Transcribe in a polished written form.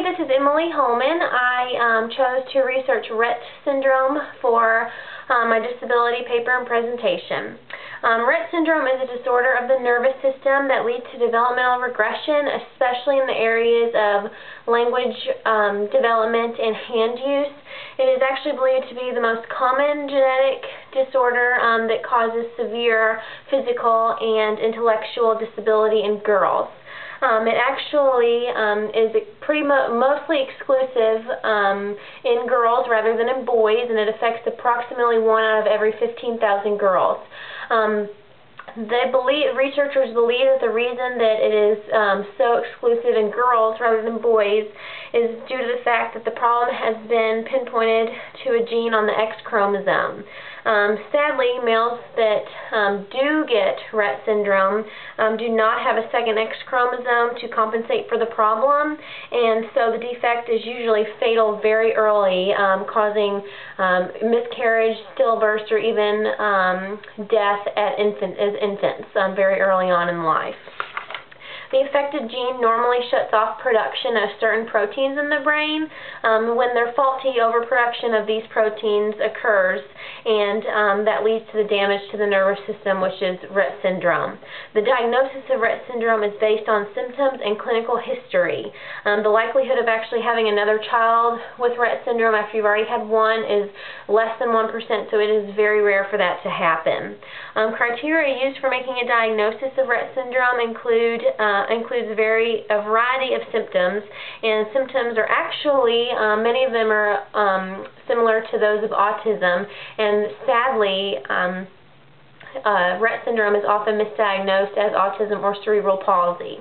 Hey, this is Emily Holman. I chose to research Rett Syndrome for my disability paper and presentation. Rett Syndrome is a disorder of the nervous system that leads to developmental regression, especially in the areas of language development and hand use. It is actually believed to be the most common genetic disorder that causes severe physical and intellectual disability in girls. It actually is mostly exclusive in girls rather than in boys, and it affects approximately 1 out of every 15,000 girls. Researchers believe that the reason that it is so exclusive in girls rather than boys is due to the fact that the problem has been pinpointed to a gene on the X chromosome. Sadly, males that do get Rett syndrome do not have a second X chromosome to compensate for the problem, and so the defect is usually fatal very early, causing miscarriage, stillbirths, or even death as infants very early on in life. The affected gene normally shuts off production of certain proteins in the brain. When their faulty overproduction of these proteins occurs, and that leads to the damage to the nervous system, which is Rett syndrome. The diagnosis of Rett syndrome is based on symptoms and clinical history. The likelihood of actually having another child with Rett syndrome after you've already had one is less than 1%, so it is very rare for that to happen. Criteria used for making a diagnosis of Rett syndrome includes a variety of symptoms, and symptoms are actually, many of them are similar to those of autism, and sadly, Rett syndrome is often misdiagnosed as autism or cerebral palsy.